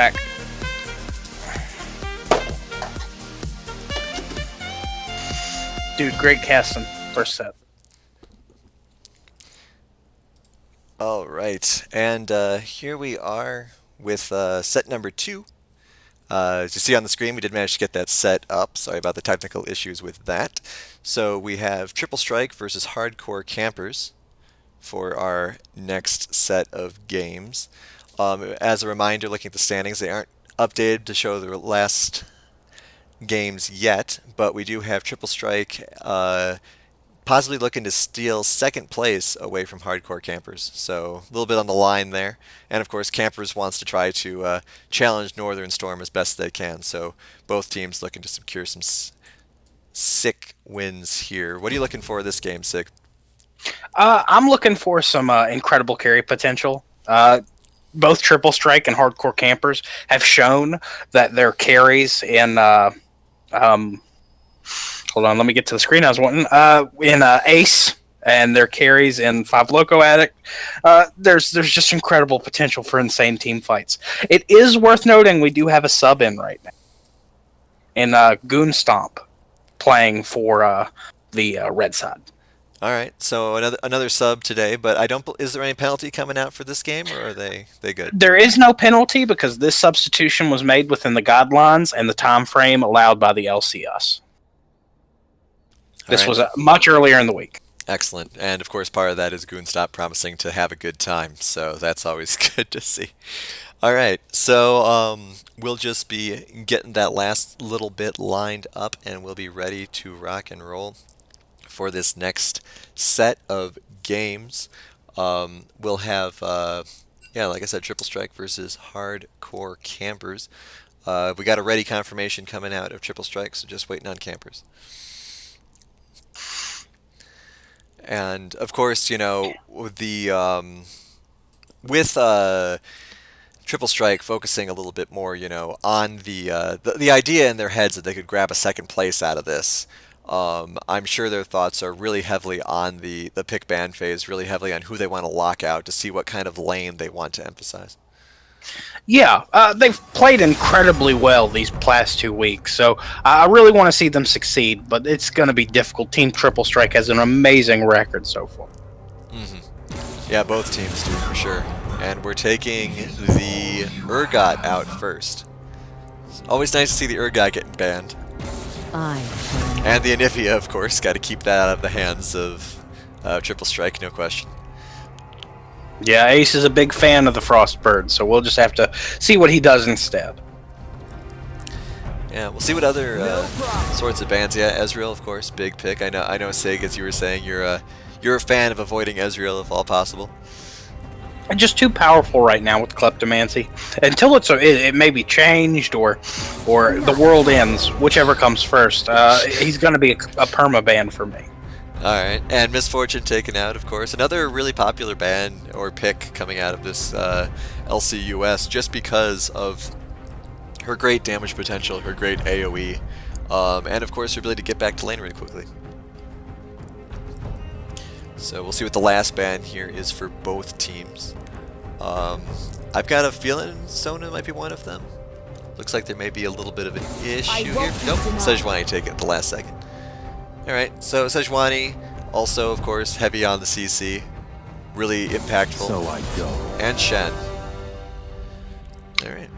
back. Dude, great casting. First set. All right, and here we are with set number 2. As you see on the screen, we did manage to get that set up. Sorry about the technical issues with that. So we have Triple Strike versus Hardcore Campers for our next set of games. As a reminder, looking at the standings, they aren't updated to show the last games yet, but we do have Triple Strike possibly looking to steal second place away from Hardcore Campers. So a little bit on the line there. And of course, Campers wants to try to challenge Northern Storm as best they can. So both teams looking to secure some sick wins here. What are you looking for this game, Sick? I'm looking for some incredible carry potential. Both Triple Strike and Hardcore Campers have shown that their carries in hold on, let me get to the screen I was wanting. In Ace and their carries in 5 Loco Addict, there's just incredible potential for insane team fights. It is worth noting we do have a sub in right now. In Goon Stomp playing for the red side. All right, so another sub today, but I don't. Is there any penalty coming out for this game, or are they good? There is no penalty because this substitution was made within the guidelines and the time frame allowed by the LCUS. This was much earlier in the week. Excellent, and of course, part of that is Goonstop promising to have a good time, so that's always good to see. All right, so we'll just be getting that last little bit lined up, and we'll be ready to rock and roll for this next set of games. We'll have, like I said, Triple Strike versus Hardcore Campers. We got a ready confirmation coming out of Triple Strike, so just waiting on Campers. And of course, the with Triple Strike focusing a little bit more, on the idea in their heads that they could grab a second place out of this. I'm sure their thoughts are really heavily on the pick ban phase, really heavily on who they want to lock out to see what kind of lane they want to emphasize. Yeah, they've played incredibly well these past 2 weeks, so I really want to see them succeed, but it's going to be difficult. Team Triple Strike has an amazing record so far. Mm-hmm. Yeah, both teams do, for sure. And we're taking the Urgot out first. It's always nice to see the Urgot getting banned. And the Anivia, of course, got to keep that out of the hands of Triple Strike, no question. Yeah, Ace is a big fan of the Frostbird, so we'll just have to see what he does instead. Yeah, we'll see what other sorts of bans. Yeah, Ezreal, of course, big pick. I know, Sig, as you were saying, you're a fan of avoiding Ezreal if all possible. And just too powerful right now with Kleptomancy. Until it may be changed or the world ends, whichever comes first. He's going to be a perma ban for me. Alright, and Misfortune taken out, of course. Another really popular ban or pick coming out of this LCUS just because of her great damage potential, her great AoE, and of course her ability to get back to lane really quickly. So we'll see what the last ban here is for both teams. I've got a feeling Sona might be one of them. Looks like there may be a little bit of an issue here. Nope, Sejuani take it at the last second. Alright, so Sejuani, also, of course, heavy on the CC. Really impactful. So I go. And Shen. Alright.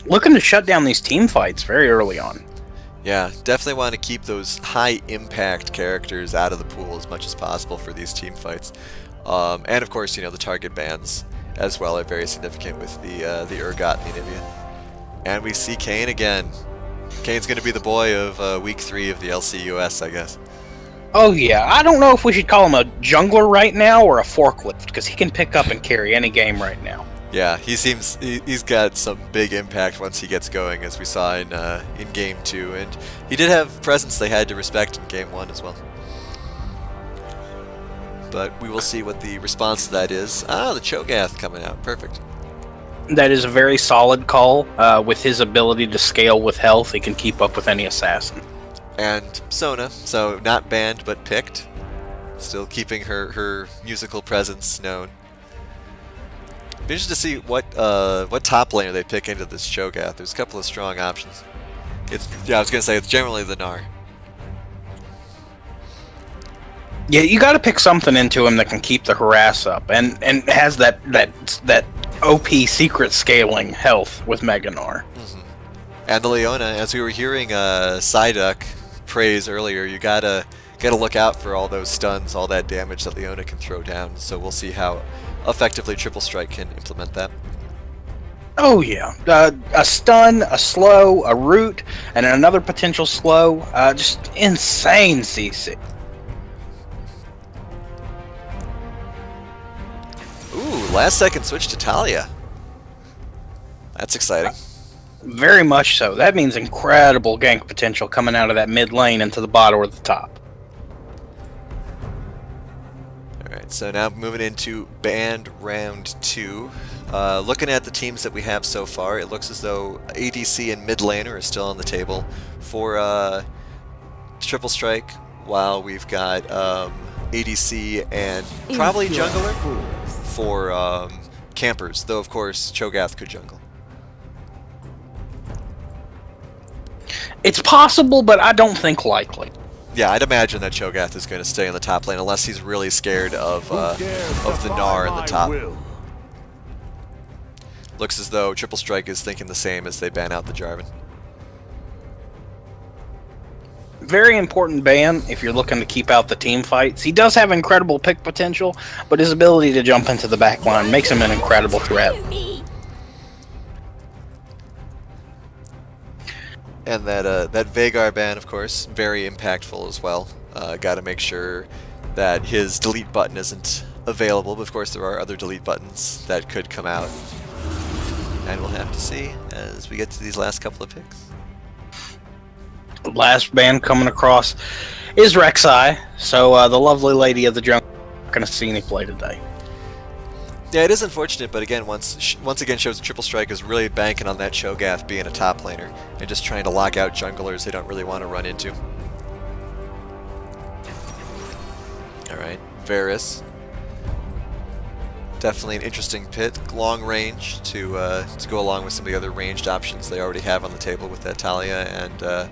Looking to shut down these team fights very early on. Yeah, definitely want to keep those high-impact characters out of the pool as much as possible for these team fights. And, of course, the target bans as well are very significant with the Urgot and the Anivia. And we see Kayn again. Kayn's going to be the boy of Week 3 of the LCUS, I guess. Oh yeah, I don't know if we should call him a jungler right now or a forklift, because he can pick up and carry any game right now. Yeah, he's got some big impact once he gets going, as we saw in Game 2, and he did have presence they had to respect in Game 1 as well. But we will see what the response to that is. Ah, the Cho'Gath coming out, perfect. That is a very solid call. With his ability to scale with health, he can keep up with any assassin. And Sona, so not banned but picked. Still keeping her musical presence known. Be interested to see what top laner they pick into this Cho'Gath. There's a couple of strong options. I was gonna say it's generally the Gnar. Yeah, you got to pick something into him that can keep the harass up, and has that OP secret scaling health with Mega Gnar. Mm-hmm. And the Leona, as we were hearing Psyduck praise earlier, you gotta look out for all those stuns, all that damage that Leona can throw down. So we'll see how effectively Triple Strike can implement that. Oh yeah, a stun, a slow, a root, and another potential slow. Just insane CC. Ooh, last second switch to Talia. That's exciting. Very much so. That means incredible gank potential coming out of that mid lane into the bottom or the top. Alright, so now moving into Band Round 2. Looking at the teams that we have so far, it looks as though ADC and mid laner are still on the table for Triple Strike, while we've got ADC and probably jungler for campers, though of course Cho'Gath could jungle. It's possible, but I don't think likely. Yeah, I'd imagine that Cho'Gath is going to stay in the top lane unless he's really scared of the Gnar in the top. Looks as though Triple Strike is thinking the same as they ban out the Jarvan. Very important ban if you're looking to keep out the team fights. He does have incredible pick potential, but his ability to jump into the back line makes him an incredible threat. And that Veigar ban, of course, very impactful as well. Got to make sure that his delete button isn't available, but of course there are other delete buttons that could come out. And we'll have to see as we get to these last couple of picks. Last ban coming across is Rek'Sai, so the lovely lady of the jungle not going to see any play today. Yeah, it is unfortunate, but again, once again shows that Triple Strike is really banking on that Cho'Gath being a top laner and just trying to lock out junglers they don't really want to run into. Alright, Varus. Definitely an interesting pit, long range to go along with some of the other ranged options they already have on the table with that Talia and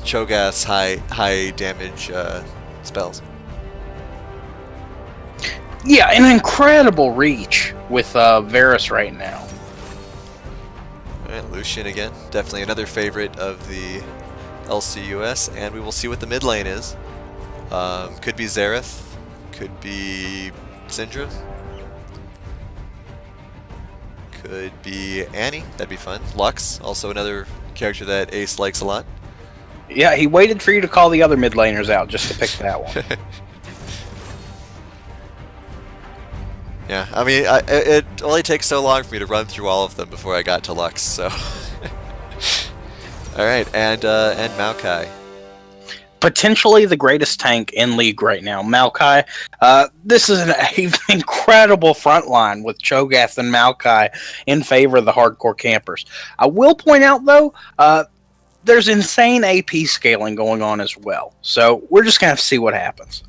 Cho'Gath's high damage spells. Yeah, an incredible reach with Varus right now. Alright, Lucian again. Definitely another favorite of the LCUS, and we will see what the mid lane is. Could be Xerath, could be Syndra, could be Annie, that'd be fun. Lux, also another character that Ace likes a lot. Yeah, he waited for you to call the other mid laners out just to pick that one. Yeah, I mean, it only takes so long for me to run through all of them before I got to Lux, so... Alright, and Maokai. Potentially the greatest tank in League right now, Maokai. This is an incredible front line with Cho'Gath and Maokai in favor of the hardcore campers. I will point out, though, there's insane AP scaling going on as well, so we're just going to have to see what happens.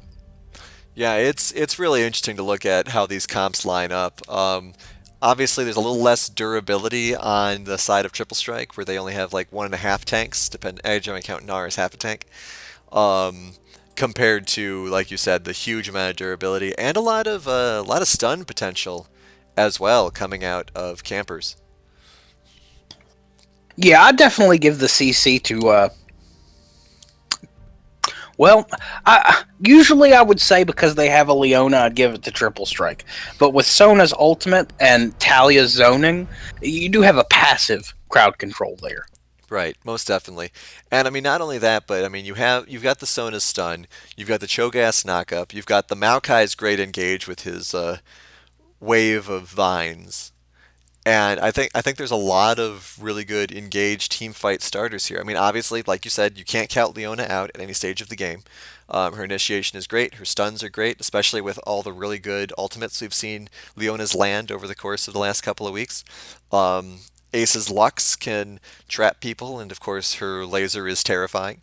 Yeah, it's really interesting to look at how these comps line up. Obviously, there's a little less durability on the side of Triple Strike, where they only have like 1.5 tanks. I generally count Gnar as half a tank. Compared to, like you said, the huge amount of durability and a lot of stun potential as well coming out of campers. Yeah, I'd definitely give the CC to. Well, usually I would say because they have a Leona, I'd give it to Triple Strike. But with Sona's ultimate and Talia's zoning, you do have a passive crowd control there. Right, most definitely. And I mean, not only that, but I mean, you've got the Sona's stun, you've got the Cho'Gath's knockup, you've got the Maokai's great engage with his wave of vines. And I think there's a lot of really good engaged team fight starters here. I mean, obviously, like you said, you can't count Leona out at any stage of the game. Her initiation is great. Her stuns are great, especially with all the really good ultimates we've seen Leona's land over the course of the last couple of weeks. Ace's Lux can trap people, and of course, her laser is terrifying.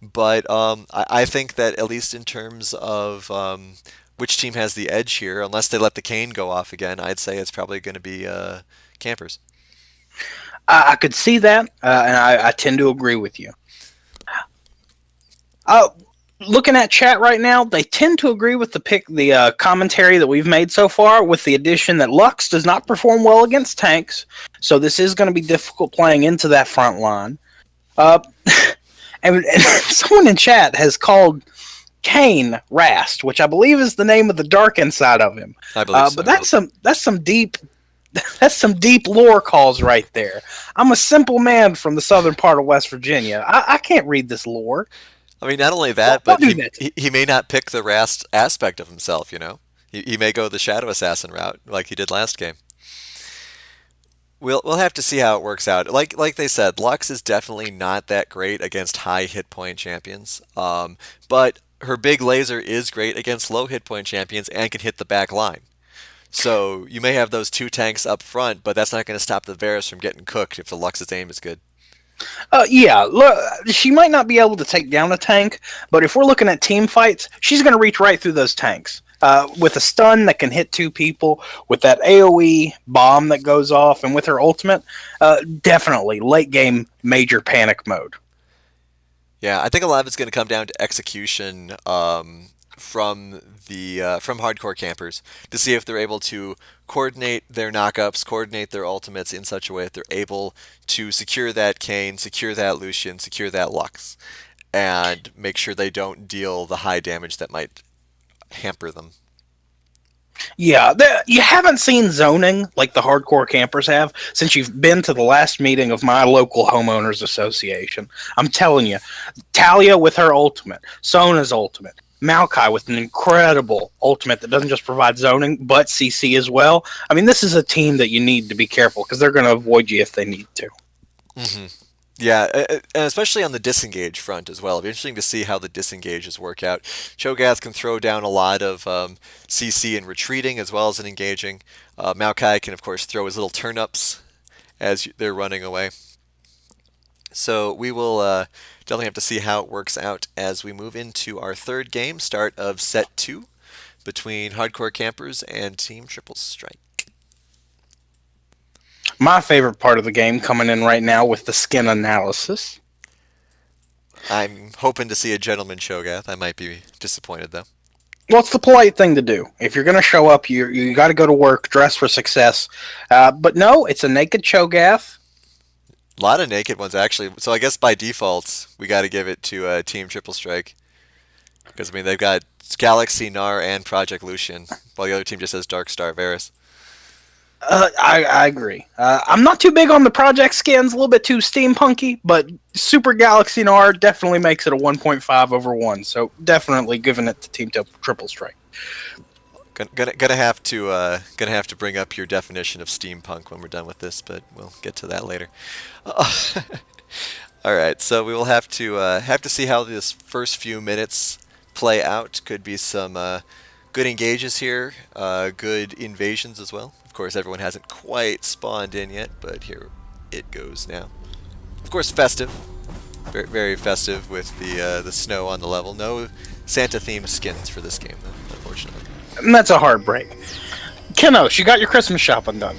But I think that at least in terms of which team has the edge here. Unless they let the cane go off again, I'd say it's probably going to be Campers. I could see that, and I tend to agree with you. Uh, Looking at chat right now, they tend to agree with the commentary that we've made so far, with the addition that Lux does not perform well against tanks, so this is going to be difficult playing into that front line. Uh, and someone in chat has called Kane Rast, which I believe is the name of the dark inside of him. I believe so. But that's some deep that's some deep lore calls right there. I'm a simple man from the southern part of West Virginia. I can't read this lore. I mean, not only that, Don't but do that. he may not pick the Rast aspect of himself, you know? He may go the Shadow Assassin route like he did last game. We'll have to see how it works out. Like they said, Lux is definitely not that great against high hit point champions. But her big laser is great against low hit point champions and can hit the back line. So you may have those two tanks up front, but that's not going to stop the Varus from getting cooked if the Lux's aim is good. Yeah, look, she might not be able to take down a tank, but if we're looking at team fights, she's going to reach right through those tanks. With a stun that can hit two people, with that AoE bomb that goes off, and with her ultimate, definitely late game major panic mode. Yeah, I think a lot of it's going to come down to execution from hardcore campers to see if they're able to coordinate their knockups, coordinate their ultimates in such a way that they're able to secure that Kane, secure that Lucian, secure that Lux, and make sure they don't deal the high damage that might hamper them. Yeah, you haven't seen zoning like the hardcore campers have since you've been to the last meeting of my local homeowners association. I'm telling you, Talia with her ultimate, Sona's ultimate, Maokai with an incredible ultimate that doesn't just provide zoning but CC as well. I mean, this is a team that you need to be careful because they're going to avoid you if they need to. Mm-hmm. Yeah, and especially on the disengage front as well. It'll be interesting to see how the disengages work out. Cho'Gath can throw down a lot of CC in retreating as well as in engaging. Maokai can, of course, throw his little turn-ups as they're running away. So we will definitely have to see how it works out as we move into our third game, start of set 2, between Hardcore Campers and Team Triple Strike. My favorite part of the game coming in right now with the skin analysis. I'm hoping to see a gentleman Cho'Gath. I might be disappointed, though. Well, it's the polite thing to do. If you're going to show up, you got to go to work, dress for success. But no, it's a naked Cho'Gath. A lot of naked ones, actually. So I guess by default, we got to give it to Team Triple Strike. Because, I mean, they've got Galaxy, Gnar, and Project Lucian, while the other team just has Dark Star Varus. I agree. I'm not too big on the project skins, a little bit too steampunky, but Super Galaxy Gnar definitely makes it a 1.5 over 1, so definitely giving it to Team Triple Strike. Gonna have to bring up your definition of steampunk when we're done with this, but we'll get to that later. All right, so we will have to see how this first few minutes play out. Could be some good engages here, good invasions as well. Of course, everyone hasn't quite spawned in yet, but here it goes now. Of course, festive, very, very festive with the snow on the level. No Santa-themed skins for this game, though, unfortunately. And that's a heartbreak. Kenos, you got your Christmas shopping done?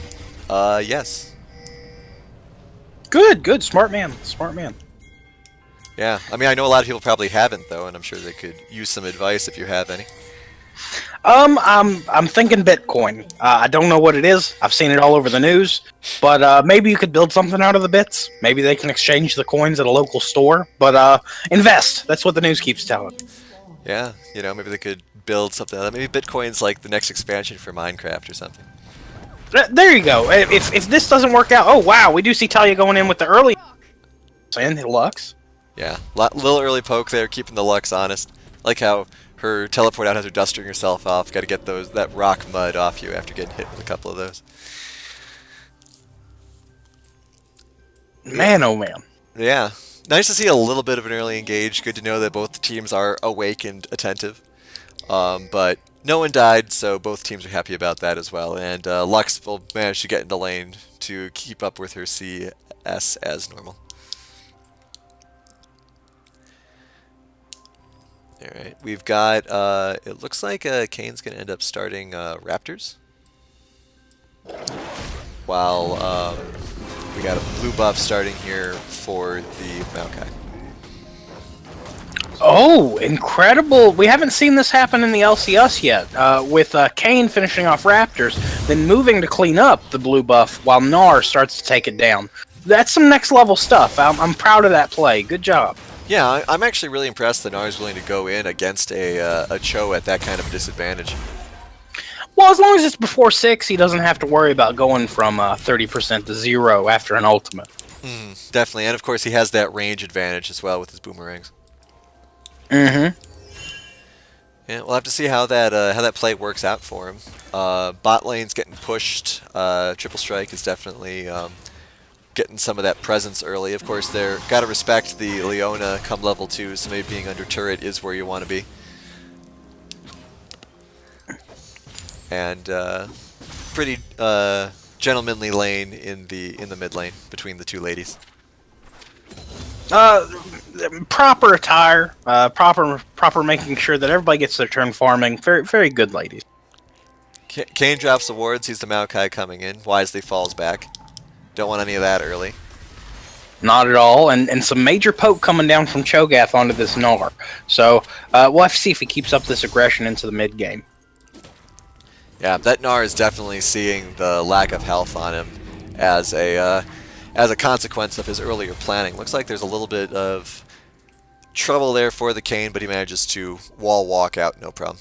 Yes. Good, smart man. Yeah, I mean, I know a lot of people probably haven't, though, and I'm sure they could use some advice if you have any. I'm thinking Bitcoin. I don't know what it is. I've seen it all over the news, but maybe you could build something out of the bits. Maybe they can exchange the coins at a local store. But invest. That's what the news keeps telling. Yeah, you know, maybe they could build something. Maybe Bitcoin's like the next expansion for Minecraft or something. There you go. If this doesn't work out, oh wow, we do see Talia going in with the early and the Lux. Yeah, little early poke there, keeping the Lux honest. Like how her teleport out has her dusting herself off. Got to get that rock mud off you after getting hit with a couple of those. Man, oh man. Yeah, nice to see a little bit of an early engage. Good to know that both teams are awake and attentive. But no one died, so both teams are happy about that as well. And Lux will manage to get into lane to keep up with her CS as normal. All right, we've got. It looks like Kane's gonna end up starting Raptors, while we got a blue buff starting here for the Maokai. Oh, incredible! We haven't seen this happen in the LCS yet. With Kane finishing off Raptors, then moving to clean up the blue buff while Gnar starts to take it down. That's some next level stuff. I'm proud of that play. Good job. Yeah, I'm actually really impressed that Gnar is willing to go in against a Cho at that kind of disadvantage. Well, as long as it's before 6, he doesn't have to worry about going from 30% to 0 after an ultimate. Definitely, and of course he has that range advantage as well with his boomerangs. Mm-hmm. Yeah, we'll have to see how that play works out for him. Bot lane's getting pushed. Triple Strike is definitely getting some of that presence early. Of course, they're got to respect the Leona come level 2, so maybe being under turret is where you want to be. And pretty gentlemanly lane in the mid lane between the two ladies. Proper attire, proper making sure that everybody gets their turn farming. Very, very good ladies. Kane drops the wards. He's the Maokai coming in. Wisely falls back. Don't want any of that early. Not at all, and some major poke coming down from Cho'Gath onto this Gnar. So we'll have to see if he keeps up this aggression into the mid game. Yeah, that Gnar is definitely seeing the lack of health on him as a consequence of his earlier planning. Looks like there's a little bit of trouble there for the Kane, but he manages to wall walk out, no problem.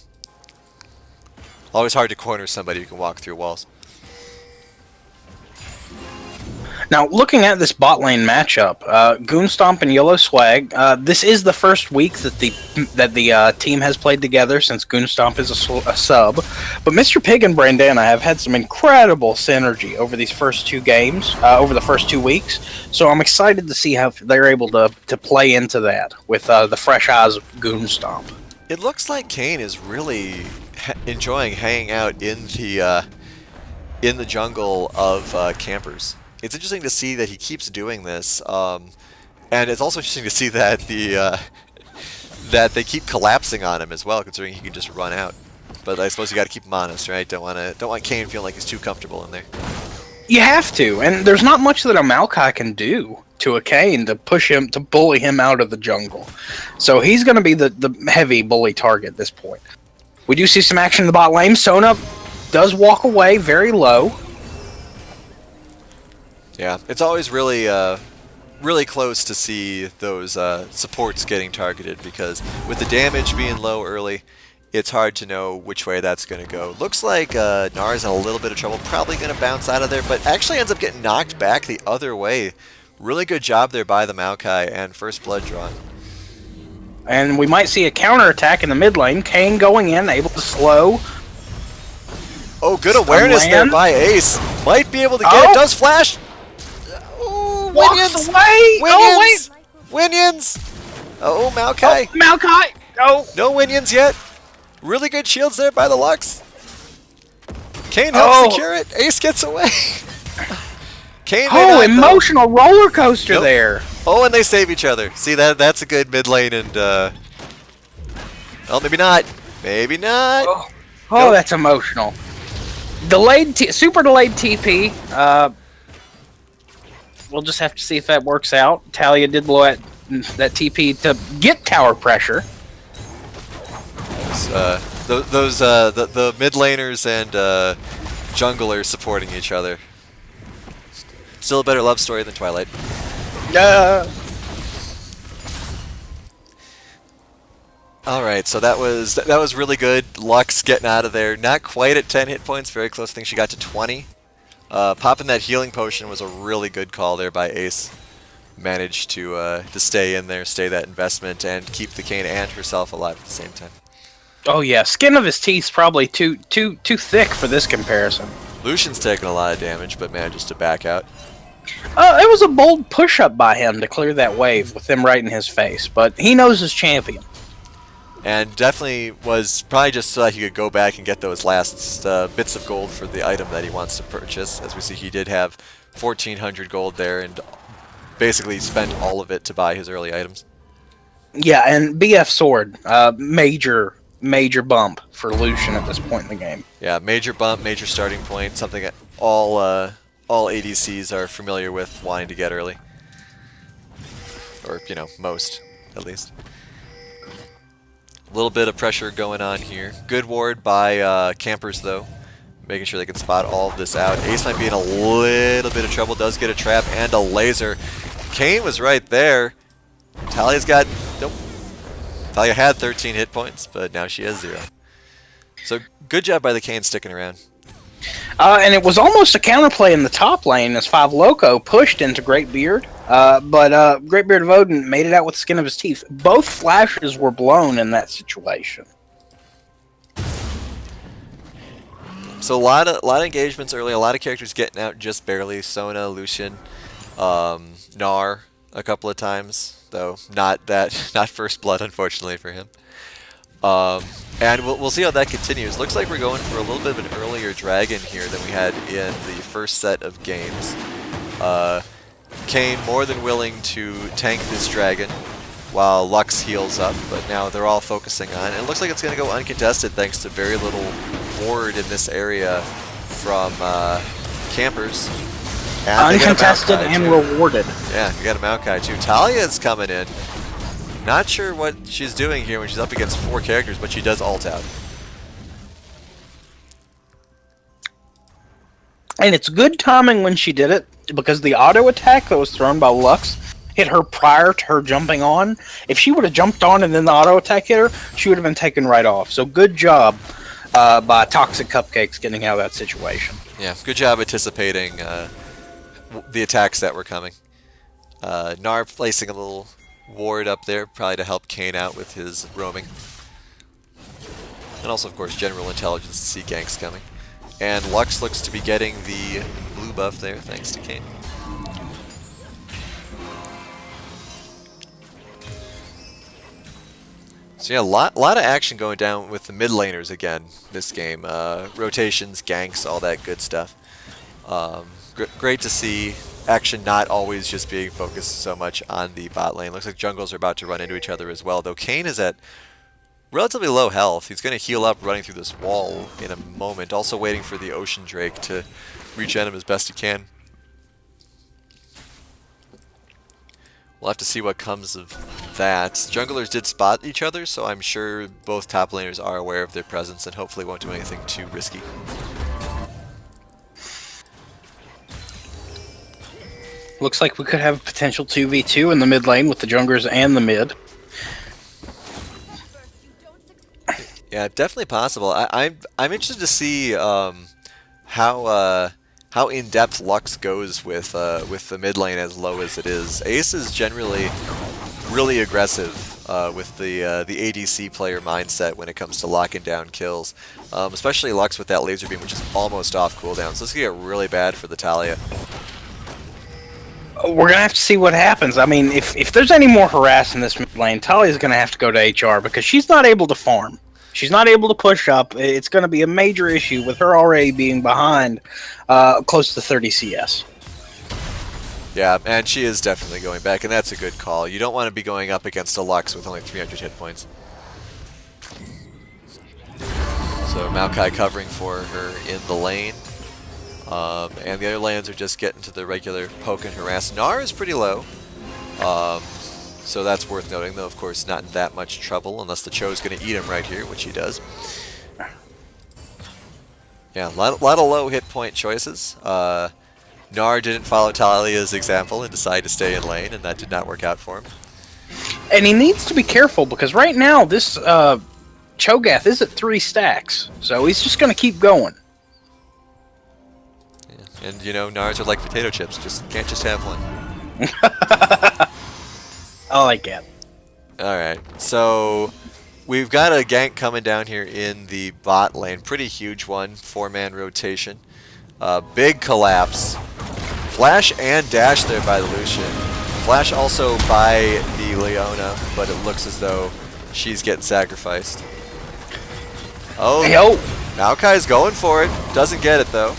Always hard to corner somebody who can walk through walls. Now, looking at this bot lane matchup, Goonstomp and Yellow Swag, this is the first week that the team has played together since Goonstomp is a sub. But Mr. Pig and Brandana have had some incredible synergy over these first 2 games, over the first 2 weeks. So I'm excited to see how they're able to play into that with the fresh eyes of Goonstomp. It looks like Kane is really enjoying hanging out in the jungle of campers. It's interesting to see that he keeps doing this, and it's also interesting to see that that they keep collapsing on him as well, considering he can just run out. But I suppose you got to keep him honest, right? Don't want Kane feeling like he's too comfortable in there. You have to, and there's not much that a Maokai can do to a Kane to push him, to bully him out of the jungle. So he's going to be the heavy bully target at this point. We do see some action in the bot lane. Sona does walk away very low. Yeah, it's always really really close to see those supports getting targeted, because with the damage being low early, it's hard to know which way that's going to go. Looks like Gnar's in a little bit of trouble, probably going to bounce out of there, but actually ends up getting knocked back the other way. Really good job there by the Maokai, and first blood drawn. And we might see a counterattack in the mid lane. Kane going in, able to slow. Oh, good awareness there by Ace. Might be able to get it. Does flash. Walks away! Oh, wait! Winions! Oh, Maokai. Oh, Maokai! Oh! No Winions yet. Really good shields there by the Lux. Kane helps secure it. Ace gets away. Kane emotional roller coaster there. Oh, and they save each other. See, that's a good mid lane, and oh, maybe not. Maybe not. Oh, That's emotional. Super delayed TP. We'll just have to see if that works out. Talia did blow that TP to get tower pressure. The mid laners and junglers supporting each other. Still a better love story than Twilight. All right, so that was really good. Lux getting out of there, not quite at 10 hit points, very close. I think she got to 20. Popping that healing potion was a really good call there by Ace. Managed to stay in there, stay that investment, and keep the Kane and herself alive at the same time. Oh yeah, skin of his teeth's probably too thick for this comparison. Lucian's taking a lot of damage, but manages to back out. It was a bold push-up by him to clear that wave with them right in his face, but he knows his champion. And definitely was probably just so that he could go back and get those last bits of gold for the item that he wants to purchase. As we see, he did have 1,400 gold there, and basically spent all of it to buy his early items. Yeah, and BF Sword, major bump for Lucian at this point in the game. Yeah, major bump, major starting point, something that all ADCs are familiar with wanting to get early. Or, you know, most, at least. A little bit of pressure going on here. Good ward by campers, though. Making sure they can spot all of this out. Ace might be in a little bit of trouble. Does get a trap and a laser. Kayn was right there. Talia's got... Nope. Talia had 13 hit points, but now she has 0. So, good job by the Kayn sticking around. And it was almost a counterplay in the top lane as 5 Loco pushed into Greatbeard. But Greatbeard of Odin made it out with the skin of his teeth. Both flashes were blown in that situation. So a lot of engagements early, a lot of characters getting out just barely. Sona, Lucian, Gnar a couple of times, though not first blood, unfortunately for him. And we'll see how that continues. Looks like we're going for a little bit of an earlier dragon here than we had in the first set of games. Kayn more than willing to tank this dragon while Lux heals up, but now they're all focusing on it. It looks like it's going to go uncontested thanks to very little ward in this area from campers. And uncontested and rewarded. Yeah, you got a Maokai too. Talia's coming in. Not sure what she's doing here when she's up against 4 characters, but she does ult out. And it's good timing when she did it, because the auto attack that was thrown by Lux hit her prior to her jumping on. If she would have jumped on and then the auto attack hit her, she would have been taken right off. So good job by Toxic Cupcakes getting out of that situation. Yeah, good job anticipating the attacks that were coming. Gnar placing a little ward up there, probably to help Kayn out with his roaming. And also, of course, general intelligence to see ganks coming. And Lux looks to be getting the blue buff there, thanks to Kayn. So yeah, a lot of action going down with the mid laners again this game. Rotations, ganks, all that good stuff. Great to see action not always just being focused so much on the bot lane. Looks like jungles are about to run into each other as well, though Kayn is at relatively low health. He's going to heal up running through this wall in a moment. Also waiting for the Ocean Drake to regen him as best he can. We'll have to see what comes of that. Junglers did spot each other, so I'm sure both top laners are aware of their presence and hopefully won't do anything too risky. Looks like we could have a potential 2v2 in the mid lane with the junglers and the mid. Yeah, definitely possible. I'm interested to see how in-depth Lux goes with the mid lane as low as it is. Ace is generally really aggressive with the ADC player mindset when it comes to locking down kills, especially Lux with that laser beam, which is almost off cooldown. So this could get really bad for the Talia. We're going to have to see what happens. I mean, if there's any more harass in this mid lane, Talia's going to have to go to HR because she's not able to farm. She's not able to push up. It's going to be a major issue with her already being behind close to 30 CS. Yeah, and she is definitely going back, and that's a good call. You don't want to be going up against a Lux with only 300 hit points. So Maokai covering for her in the lane. And the other lanes are just getting to the regular poke and harass. Gnar is pretty low. So that's worth noting, though, of course, not in that much trouble, unless the Cho's going to eat him right here, which he does. Yeah, a lot of low hit point choices. Gnar didn't follow Talia's example and decided to stay in lane, and that did not work out for him. And he needs to be careful, because right now, this Cho'Gath is at 3 stacks, so he's just going to keep going. Yeah. And, you know, Gnars are like potato chips, can't just have one. I like that. Alright, so we've got a gank coming down here in the bot lane. Pretty huge one, 4-man rotation. Big collapse. Flash and dash there by the Lucian. Flash also by the Leona, but it looks as though she's getting sacrificed. Oh, Hey, oh. Maokai's going for it. Doesn't get it, though.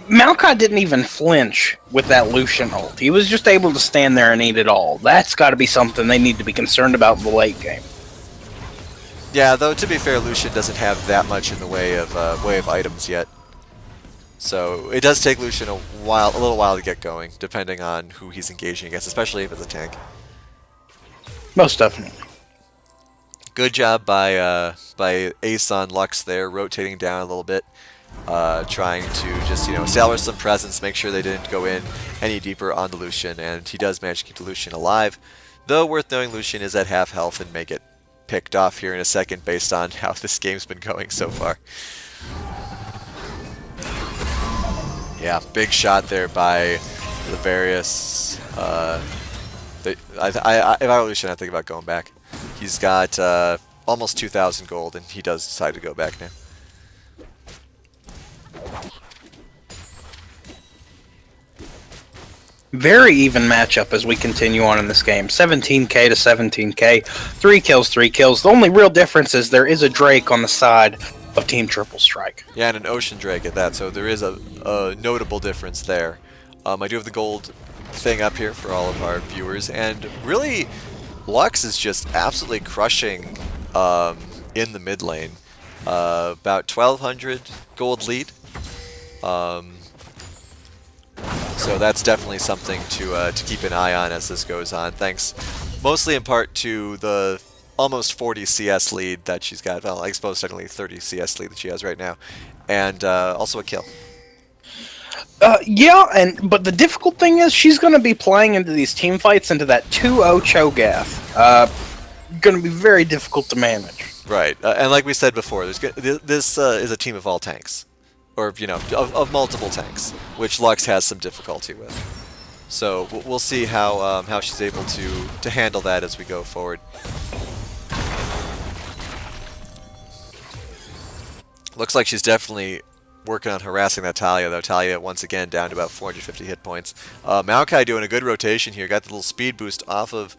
Maokai didn't even flinch with that Lucian ult. He was just able to stand there and eat it all. That's got to be something they need to be concerned about in the late game. Yeah, though to be fair, Lucian doesn't have that much in the way of items yet. So it does take Lucian a little while to get going, depending on who he's engaging against, especially if it's a tank. Most definitely. Good job by Ace on Lux there, rotating down a little bit, trying to just establish some presence, make sure they didn't go in any deeper on the Lucian, and he does manage to keep the Lucian alive. Though worth knowing, Lucian is at half health and may get picked off here in a second based on how this game's been going so far. Yeah, big shot there by the various. If I were Lucian, I'd think about going back. He's got almost 2,000 gold, and he does decide to go back now. Very even matchup as we continue on in this game. 17k to 17k. 3 kills, 3 kills. The only real difference is there is a Drake on the side of Team Triple Strike. Yeah, and an Ocean Drake at that, so there is a notable difference there. I do have the gold thing up here for all of our viewers, and really, Lux is just absolutely crushing in the mid lane. About 1,200 gold lead. So that's definitely something to keep an eye on as this goes on. Thanks mostly in part to the almost 40 CS lead that she's got. Well, I suppose technically 30 CS lead that she has right now. And also a kill. Yeah, but the difficult thing is she's going to be playing into these team fights into that 2-0 Cho'Gath. Going to be very difficult to manage. Right, and like we said before, this is a team of all tanks. Or, of multiple tanks, which Lux has some difficulty with. So we'll see how she's able to handle that as we go forward. Looks like she's definitely working on harassing that Talia, though. Talia, once again, down to about 450 hit points. Maokai doing a good rotation here. Got the little speed boost off of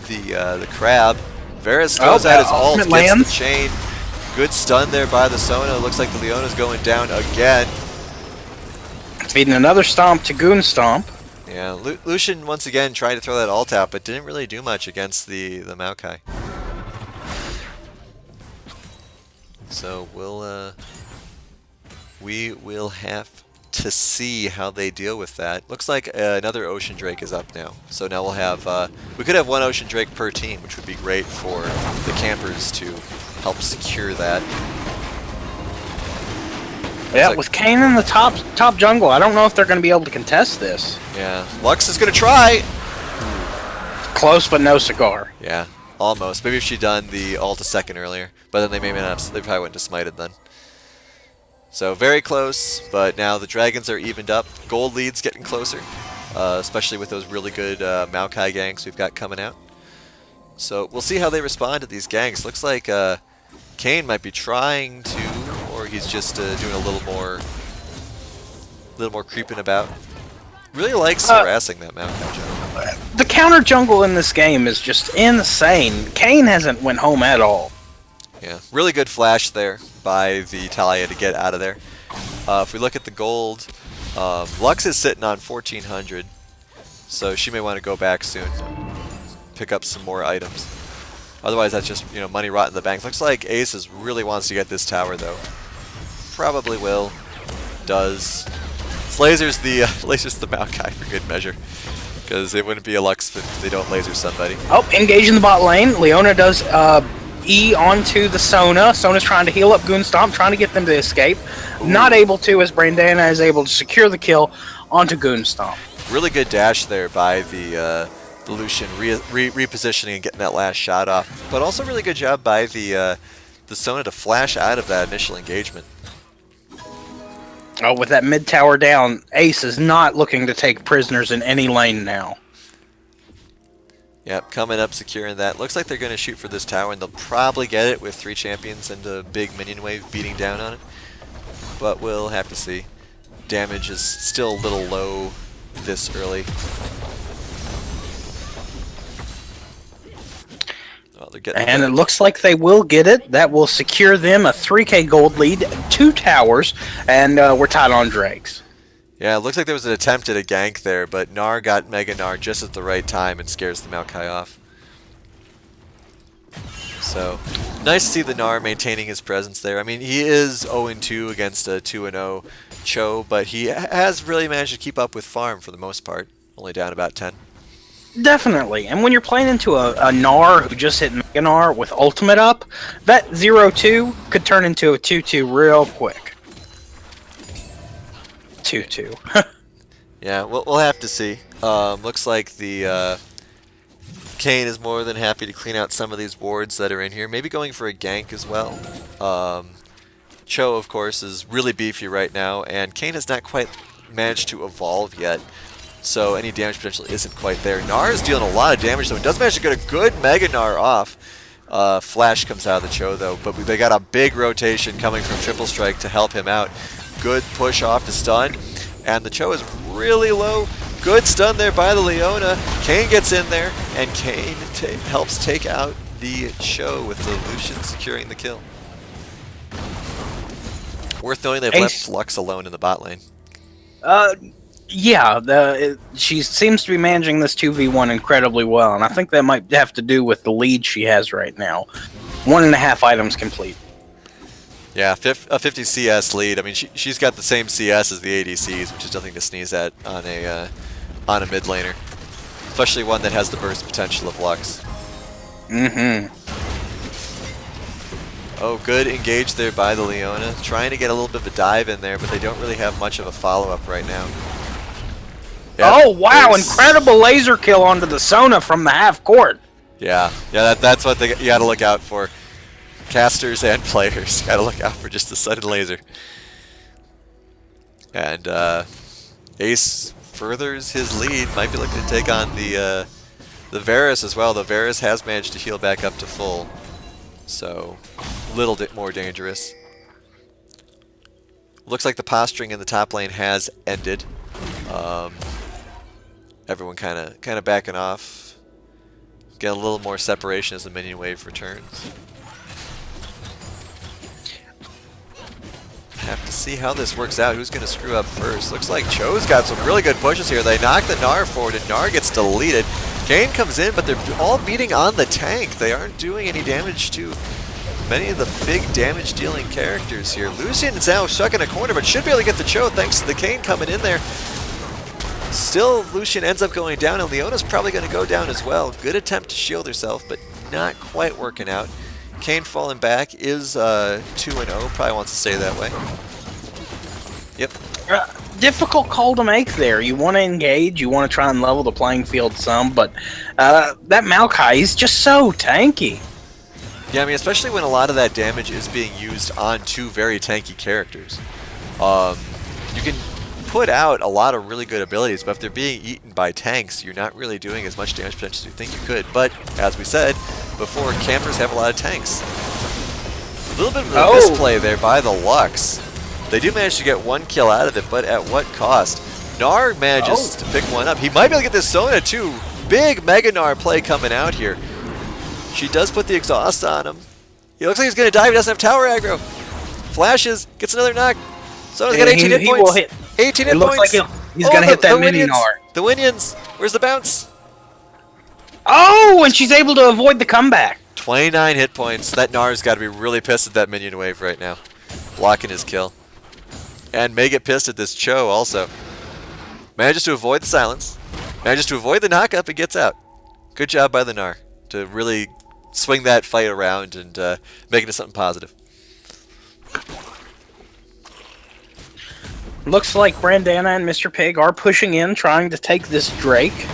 the crab. Varus throws out his ult, gets the chain. Good stun there by the Sona. Looks like the Leona's going down again. Feeding another stomp to Goon Stomp. Yeah, Lucian once again tried to throw that ult out, but didn't really do much against the Maokai. So we will have to see how they deal with that. Looks like another Ocean Drake is up now. So now we'll have we could have one Ocean Drake per team, which would be great for the campers to help secure that. Yeah, like, with Kayn in the top jungle, I don't know if they're going to be able to contest this. Yeah, Lux is going to try. Close, but no cigar. Yeah, almost. Maybe if she'd done the ult a second earlier, but then they maybe not. They probably wouldn't have smited then. So very close, but now the dragons are evened up. Gold lead's getting closer, especially with those really good Maokai ganks we've got coming out. So we'll see how they respond to these ganks. Looks like Kayn might be trying to, or he's just doing a little more creeping about. Really likes harassing that Maokai jungle. The counter jungle in this game is just insane. Kayn hasn't went home at all. Yeah, really good flash there by the Talia to get out of there. If we look at the gold, Lux is sitting on 1,400, so she may want to go back soon, pick up some more items. Otherwise, that's just money rot in the bank. Looks like Ace really wants to get this tower though. Probably will. Does. Lasers the Maokai for good measure, because it wouldn't be a Lux if they don't laser somebody. Oh, engage in the bot lane. Leona does E onto the Sona. Sona's trying to heal up Goon Stomp, trying to get them to escape. Ooh. Not able to, as Brandana is able to secure the kill onto Goon Stomp. Really good dash there by the Lucian, repositioning and getting that last shot off. But also really good job by the Sona to flash out of that initial engagement. Oh, with that mid tower down, Ace is not looking to take prisoners in any lane now. Yep, coming up, securing that. Looks like they're going to shoot for this tower, and they'll probably get it with 3 champions and a big minion wave beating down on it. But we'll have to see. Damage is still a little low this early. they're getting And there. it looks like they will get it. That will secure them a 3K gold lead, 2 towers, and we're tied on Drakes. Yeah, it looks like there was an attempt at a gank there, but Gnar got Mega Gnar just at the right time and scares the Maokai off. So, nice to see the Gnar maintaining his presence there. I mean, he is 0-2 against a 2-0 Cho, but he has really managed to keep up with Farm for the most part. Only down about 10. Definitely. And when you're playing into a Gnar who just hit Mega Gnar with ultimate up, that 0-2 could turn into a 2-2 real quick. 2-2. Yeah, we'll have to see. Looks like the Kane is more than happy to clean out some of these wards that are in here. Maybe going for a gank as well. Cho, of course, is really beefy right now, and Kane has not quite managed to evolve yet. So any damage potential isn't quite there. Gnar is dealing a lot of damage, though. It does manage to get a good Mega Gnar off. Flash comes out of the Cho, though, but they got a big rotation coming from Triple Strike to help him out. Good push off to stun, and the Cho is really low. Good stun there by the Leona. Kane gets in there, and Kane helps take out the Cho with the Lucian securing the kill. Worth noting they've left Lux alone in the bot lane. Yeah, she seems to be managing this 2v1 incredibly well, and I think that might have to do with the lead she has right now. 1.5 items complete. Yeah, a 50 CS lead. I mean, she's got the same CS as the ADCs, which is nothing to sneeze at on a mid laner, especially one that has the burst potential of Lux. Oh, good engage there by the Leona, trying to get a little bit of a dive in there, but they don't really have much of a follow-up right now. Yep, oh wow! Incredible laser kill onto the Sona from the half court. Yeah, that's what you got to look out for. Casters and players got to look out for just the sudden laser. And Ace furthers his lead. Might be looking to take on the Varus as well. The Varus has managed to heal back up to full, so a little bit more dangerous. Looks like the posturing in the top lane has ended. Everyone kind of backing off. Get a little more separation as the minion wave returns. Have to see how this works out. Who's going to screw up first? Looks like Cho's got some really good pushes here. They knock the Gnar forward, and Gnar gets deleted. Kane comes in, but they're all beating on the tank. They aren't doing any damage to many of the big damage-dealing characters here. Lucian is now stuck in a corner, but should be able to get the Cho thanks to the Kane coming in there. Still, Lucian ends up going down, and Leona's probably going to go down as well. Good attempt to shield herself, but not quite working out. Kane falling back is 2-0. Probably wants to stay that way. Yep. Difficult call to make there. You want to engage, you want to try and level the playing field some, but that Maokai is just so tanky. Yeah, I mean, especially when a lot of that damage is being used on two very tanky characters. You can put out a lot of really good abilities, but if they're being eaten by tanks, you're not really doing as much damage potential as you think you could. But, as we said before, campers have a lot of tanks. A little bit of a misplay there by the Lux. They do manage to get one kill out of it, but at what cost? Gnar manages to pick one up. He might be able to get this Sona too. Big Mega Gnar play coming out here. She does put the exhaust on him. He looks like he's going to die. He doesn't have tower aggro. Flashes, gets another knock. Sona's got 18 hit points. 18 hit points. Looks like he's going to hit that mini Gnar. The Winions. Where's the bounce? Oh, and she's able to avoid the comeback. 29 hit points. That Gnar's got to be really pissed at that minion wave right now. Blocking his kill. And may get pissed at this Cho also. Manages to avoid the silence. Manages to avoid the knockup and gets out. Good job by the Gnar to really swing that fight around and make it into something positive. Looks like Brandana and Mr. Pig are pushing in, trying to take this Drake.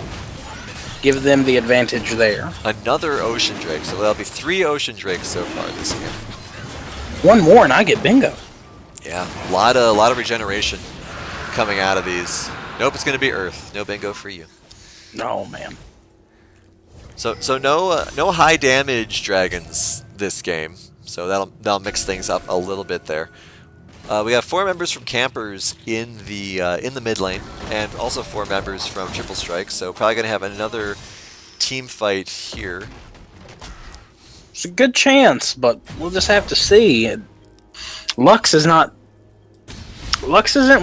Give them the advantage there. Another Ocean Drake, so there'll be 3 Ocean Drakes so far this year. One more and I get bingo. Yeah, a lot of regeneration coming out of these. Nope, it's going to be Earth. No bingo for you. Oh, man. So no high damage dragons this game. So that'll mix things up a little bit there. We have 4 members from campers in the mid lane, and also 4 members from Triple Strike. So probably gonna have another team fight here. It's a good chance, but we'll just have to see. Lux isn't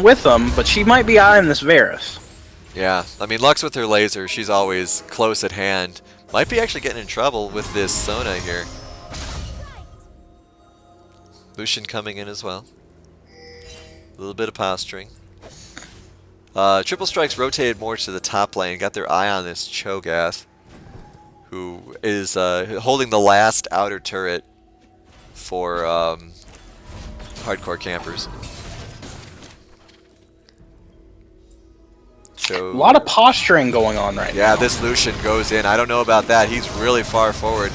with them, but she might be eyeing this Varus. Yeah, I mean, Lux with her laser, she's always close at hand. Might be actually getting in trouble with this Sona here. Lucian coming in as well. A little bit of posturing. Triple Strike's rotated more to the top lane, got their eye on this Cho'Gath, who is holding the last outer turret for hardcore campers. A lot of posturing going on right now. Yeah, this Lucian goes in. I don't know about that. He's really far forward.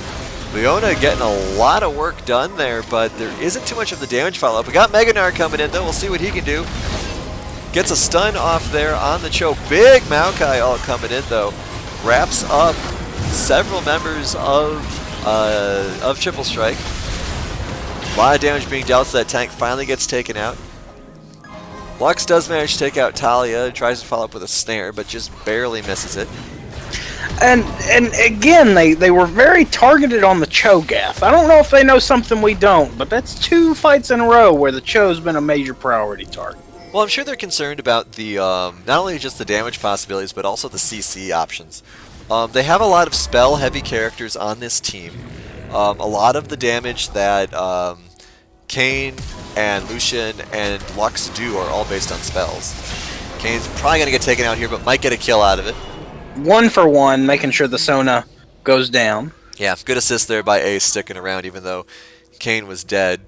Leona getting a lot of work done there, but there isn't too much of the damage follow-up. We got Meganar coming in, though. We'll see what he can do. Gets a stun off there on the Cho. Big Maokai all coming in, though. Wraps up several members of Triple Strike. A lot of damage being dealt, so that tank finally gets taken out. Lux does manage to take out Talia, tries to follow up with a snare, but just barely misses it. And again, they were very targeted on the Cho'Gath. I don't know if they know something we don't, but that's 2 fights in a row where the Cho's been a major priority target. Well, I'm sure they're concerned about the not only just the damage possibilities, but also the CC options. They have a lot of spell-heavy characters on this team. A lot of the damage that Kayn and Lucian and Lux do are all based on spells. Kayn's probably going to get taken out here, but might get a kill out of it. 1 for 1, making sure the Sona goes down. Yeah, good assist there by Ace sticking around even though Kayn was dead.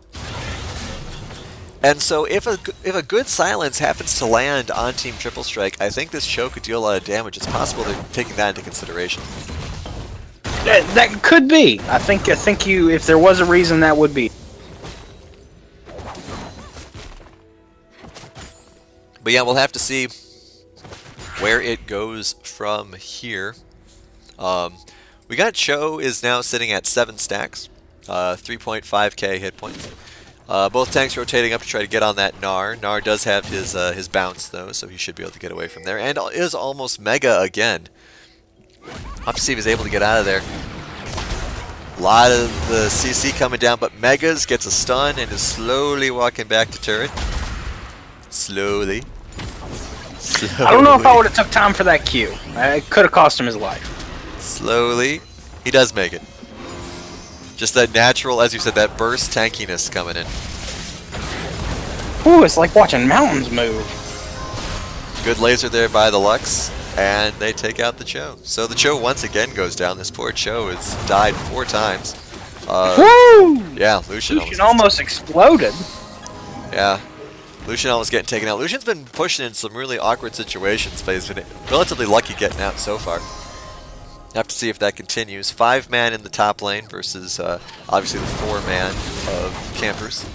And so if a good silence happens to land on Team Triple Strike, I think this Cho could deal a lot of damage. It's possible they're taking that into consideration. That could be. I think if there was a reason, that would be. But yeah, we'll have to see where it goes from here. We got Cho is now sitting at 7 stacks, 3.5k hit points. Both tanks rotating up to try to get on that Gnar. Gnar does have his bounce though, so he should be able to get away from there. And is almost Mega again. I'll have to see if he's able to get out of there. A lot of the CC coming down, but Megas gets a stun and is slowly walking back to turret. Slowly. I don't know if I would have took time for that Q. It could have cost him his life. Slowly. He does make it. Just that natural, as you said, that burst tankiness coming in. Ooh, it's like watching mountains move. Good laser there by the Lux, and they take out the Cho. So the Cho once again goes down. This poor Cho has died 4 times. Woo! Yeah, Lucian almost exploded. Yeah. Lucian almost getting taken out. Lucian's been pushing in some really awkward situations, but he's been relatively lucky getting out so far. Have to see if that continues. 5-man in the top lane versus obviously the 4-man of campers.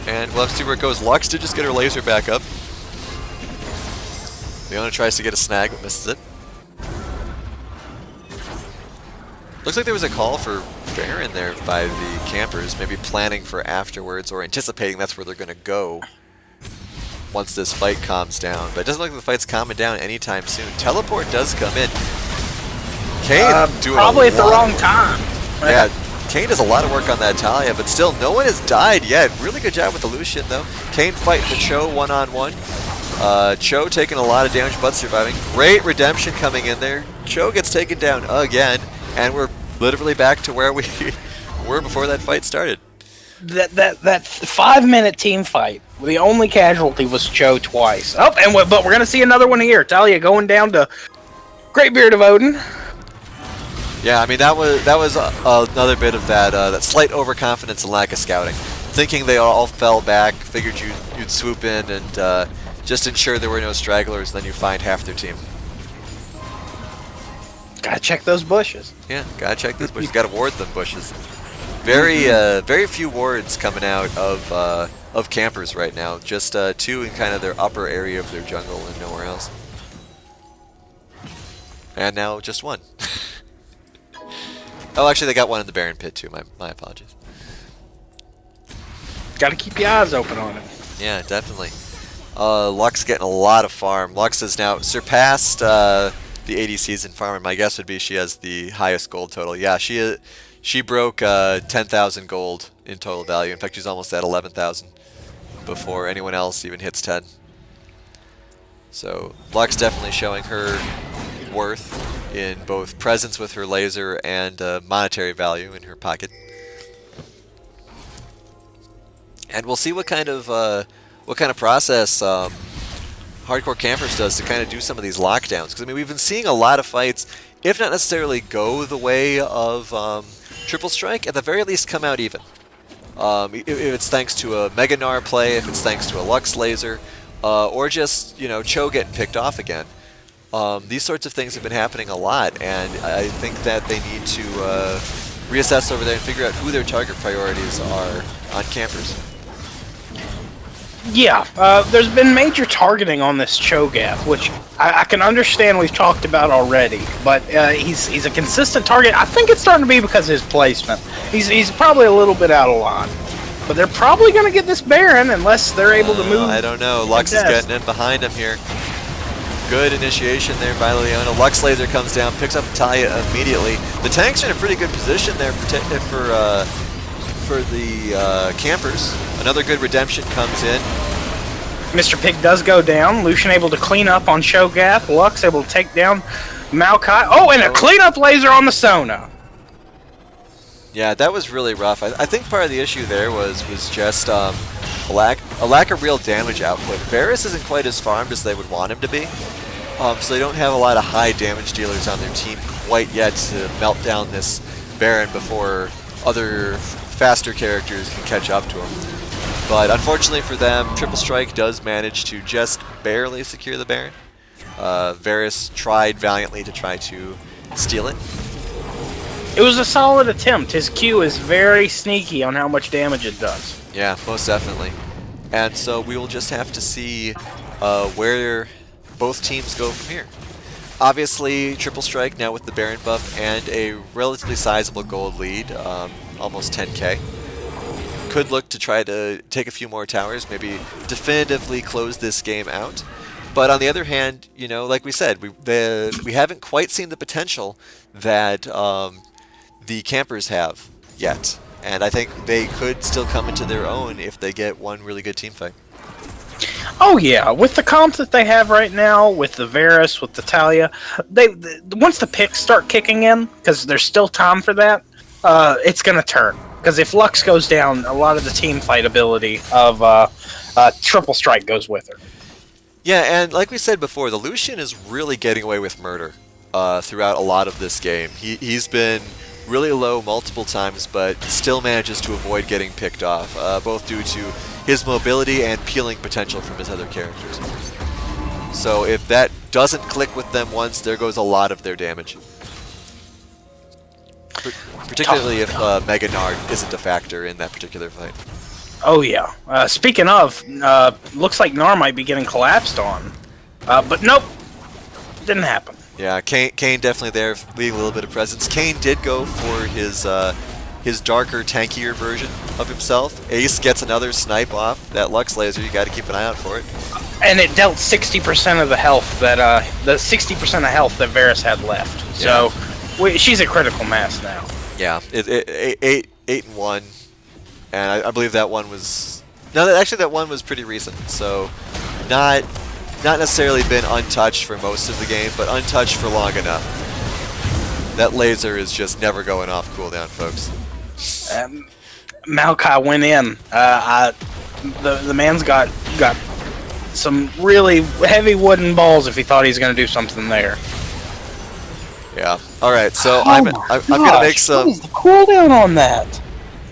And we'll have to see where it goes. Lux did just get her laser back up. Leona tries to get a snag but misses it. Looks like there was a call for Baron there by the campers, maybe planning for afterwards or anticipating that's where they're going to go once this fight calms down. But it doesn't look like the fight's calming down anytime soon. Teleport does come in. Kayn doing probably at the wrong time. Yeah, Kayn does a lot of work on that Talia, but still no one has died yet. Really good job with the Lucian though. Kayn fighting the Cho one-on-one. Cho taking a lot of damage but surviving. Great redemption coming in there. Cho gets taken down again, and we're literally back to where we were before that fight started. That 5-minute team fight, the only casualty was Cho twice. Oh, but we're gonna see another one here. Talia going down to Greatbeard of Odin. Yeah, I mean that was another bit of that slight overconfidence and lack of scouting. Thinking they all fell back, figured you'd swoop in and just ensure there were no stragglers, then you find half their team. Gotta check those bushes. Yeah, gotta check those bushes. Gotta ward them bushes. Very few wards coming out of campers right now. Just 2 in kind of their upper area of their jungle and nowhere else. And now just 1. Oh, actually, they got 1 in the Baron pit too. My apologies. Gotta keep your eyes open on it. Yeah, definitely. Lux getting a lot of farm. Lux has now surpassed the ADCs in farm, and my guess would be she has the highest gold total. Yeah, she broke 10,000 gold in total value. In fact, she's almost at 11,000 before anyone else even hits 10. So Lux definitely showing her worth in both presence with her laser and monetary value in her pocket. And we'll see what kind of process Hardcore Campers does to kind of do some of these lockdowns. Because I mean, we've been seeing a lot of fights, if not necessarily go the way of Triple Strike, at the very least come out even. If it's thanks to a Mega Gnar play, if it's thanks to a Lux laser, or just, you know, Cho getting picked off again. These sorts of things have been happening a lot, and I think that they need to reassess over there and figure out who their target priorities are on campers. Yeah, there's been major targeting on this Cho'Gath, which I can understand we've talked about already, but he's a consistent target. I think it's starting to be because of his placement. He's probably a little bit out of line. But they're probably going to get this Baron unless they're able to move. I don't know. Lux is getting in behind him here. Good initiation there by Leona. Lux laser comes down, picks up Talia immediately. The tanks are in a pretty good position there for the campers. Another good redemption comes in. Mr. Pig does go down. Lucian able to clean up on Cho'Gath. Lux able to take down Maokai. Oh, and a cleanup laser on the Sona. Yeah, that was really rough. I think part of the issue there was just a lack of real damage output. Varus isn't quite as farmed as they would want him to be, so they don't have a lot of high damage dealers on their team quite yet to melt down this Baron before other faster characters can catch up to him. But unfortunately for them, Triple Strike does manage to just barely secure the Baron. Varus tried valiantly to try to steal it. It was a solid attempt. His Q is very sneaky on how much damage it does. Yeah, most definitely. And so we will just have to see where both teams go from here. Obviously, Triple Strike now with the Baron buff and a relatively sizable gold lead, almost 10k. Could look to try to take a few more towers, maybe definitively close this game out. But on the other hand, you know, like we said, we haven't quite seen the potential that the campers have yet. And I think they could still come into their own if they get one really good team fight. Oh yeah, with the comps that they have right now, with the Varus, with the Talia, once the picks start kicking in, because there's still time for that, it's going to turn. Because if Lux goes down, a lot of the team fight ability of Triple Strike goes with her. Yeah, and like we said before, the Lucian is really getting away with murder throughout a lot of this game. He's been really low multiple times, but still manages to avoid getting picked off, both due to his mobility and peeling potential from his other characters. So if that doesn't click with them once, there goes a lot of their damage. Particularly if Mega Gnar isn't a factor in that particular fight. Oh yeah. Speaking of, looks like Gnar might be getting collapsed on. But nope, didn't happen. Yeah, Kane definitely there, leaving a little bit of presence. Kane did go for his darker, tankier version of himself. Ace gets another snipe off that Lux laser. You got to keep an eye out for it. And it dealt 60% of the health that the 60% of health that Varus had left. Yeah. So she's a critical mass now. Yeah, 8-1, and I believe that one was actually that one was pretty recent. So not necessarily been untouched for most of the game, but untouched for long enough. That laser is just never going off cooldown, folks. Maokai went in. The man's got some really heavy wooden balls if he thought he was going to do something there. Yeah. All right. So I'm gonna make some. What is the cooldown on that?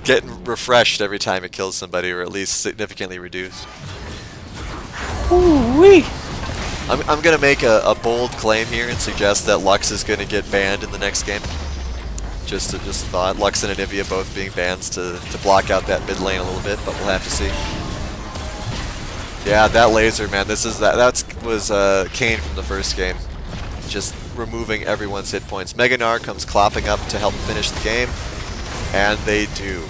Getting refreshed every time it kills somebody, or at least significantly reduced. Ooh-wee. I'm gonna make a bold claim here and suggest that Lux is gonna get banned in the next game. Just a thought. Lux and Anivia both being bans to block out that mid lane a little bit, but we'll have to see. Yeah, that laser, man. That was Kane from the first game, just removing everyone's hit points. Mega Gnar comes clopping up to help finish the game, and they do.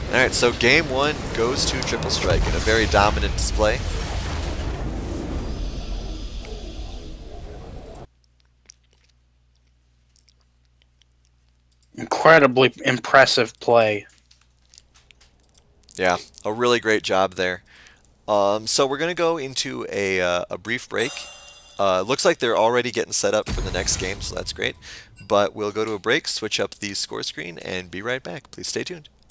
All right, so game one goes to Triple Strike in a very dominant display. incredibly impressive play. Yeah, a really great job there. So we're going to go into a brief break. Looks like they're already getting set up for the next game, so that's great. But we'll go to a break, switch up the score screen, and be right back. Please stay tuned.